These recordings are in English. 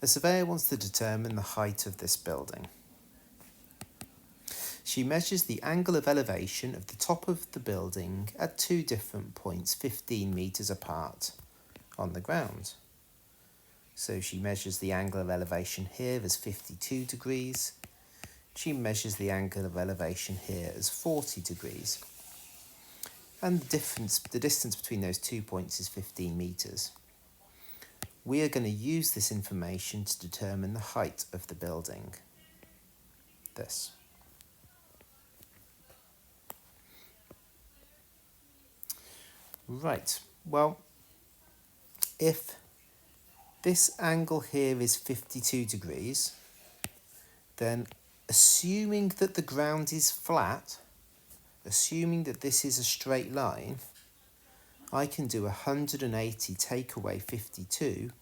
The surveyor wants to determine the height of this building. She measures the angle of elevation of the top of the building at two different points 15 metres apart on the ground. So she measures the angle of elevation here as 52 degrees. She measures the angle of elevation here as 40 degrees. And the distance between those 2 points is 15 metres. We are going to use this information to determine the height of the building. This. Right, well, if this angle here is 52 degrees, then assuming that the ground is flat, assuming that this is a straight line, I can do 180 take away 52,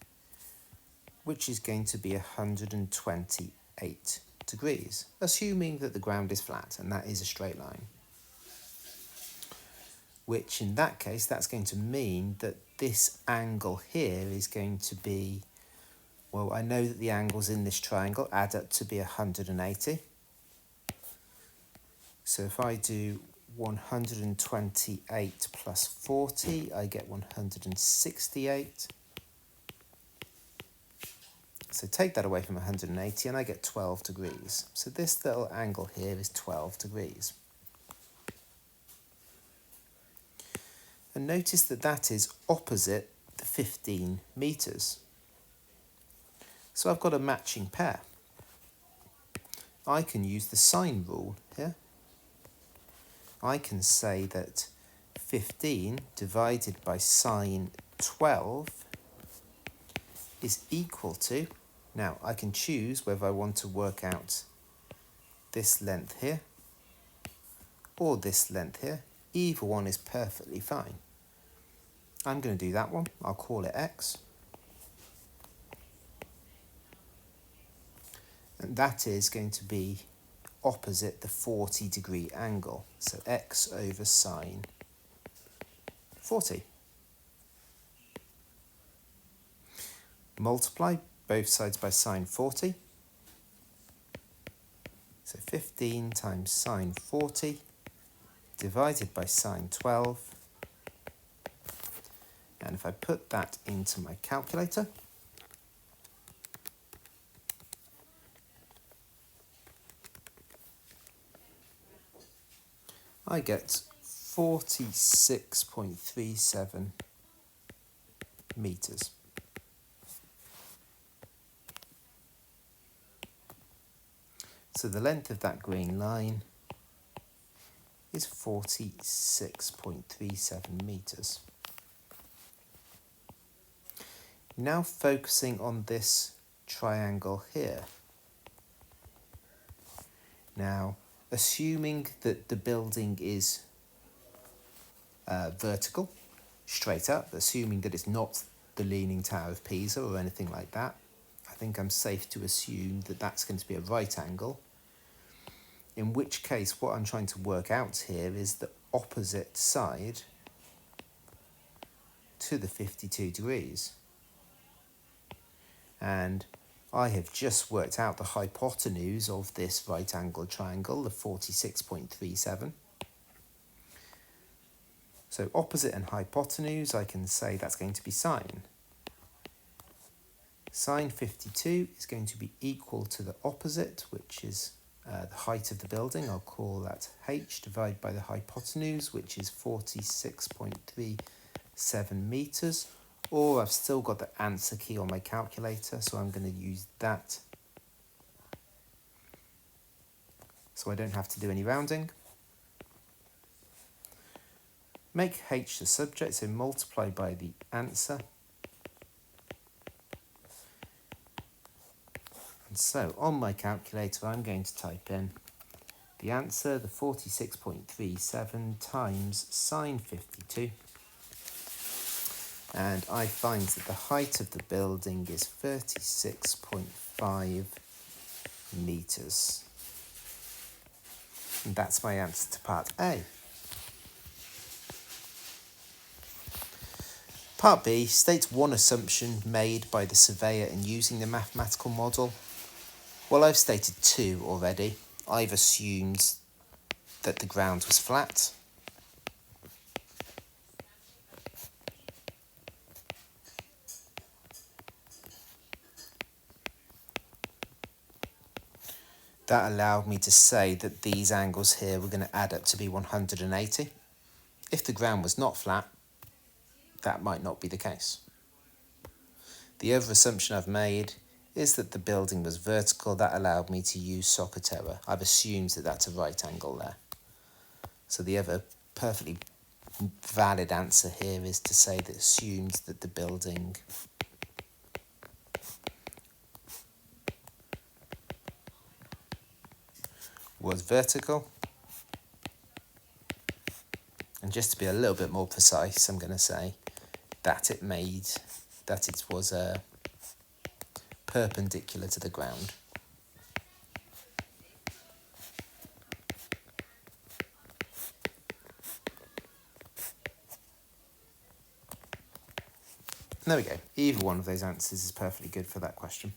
which is going to be 128 degrees, assuming that the ground is flat and that is a straight line. Which in that case, that's going to mean that this angle here is going to be, well, I know that the angles in this triangle add up to be 180. So if I do 128 plus 40, I get 168. So take that away from 180 and I get 12 degrees. So this little angle here is 12 degrees. And notice that that is opposite the 15 metres. So I've got a matching pair. I can use the sine rule here. I can say that 15 divided by sine 12 is equal to, now I can choose whether I want to work out this length here or this length here. Either one is perfectly fine. I'm going to do that one. I'll call it x. And that is going to be opposite the 40-degree angle. So x over sine 40. Multiply both sides by sine 40. So 15 times sine 40 divided by sine 12. And if I put that into my calculator, I get 46.37 metres. So the length of that green line is 46.37 metres. Now focusing on this triangle here. Now, assuming that the building is vertical, straight up, assuming that it's not the Leaning Tower of Pisa or anything like that, I think I'm safe to assume that that's going to be a right angle. In which case, what I'm trying to work out here is the opposite side to the 52 degrees. And I have just worked out the hypotenuse of this right-angled triangle, the 46.37. So opposite and hypotenuse, I can say that's going to be sine. Sine 52 is going to be equal to the opposite, which is the height of the building. I'll call that h, divided by the hypotenuse, which is 46.37 metres. Or I've still got the answer key on my calculator, so I'm going to use that. So I don't have to do any rounding. Make h the subject, so multiply by the answer. And so on my calculator, I'm going to type in the answer, the 46.37 times sine 52. And I find that the height of the building is 36.5 metres. And that's my answer to part A. Part B states one assumption made by the surveyor in using the mathematical model. Well, I've stated two already. I've assumed that the ground was flat. That allowed me to say that these angles here were going to add up to be 180. If the ground was not flat, that might not be the case. The other assumption I've made is that the building was vertical. That allowed me to use Socaterra. I've assumed that that's a right angle there. So the other perfectly valid answer here is to say that assumes that the building was vertical. And just to be a little bit more precise, I'm going to say that it was perpendicular to the ground. There we go. Either one of those answers is perfectly good for that question.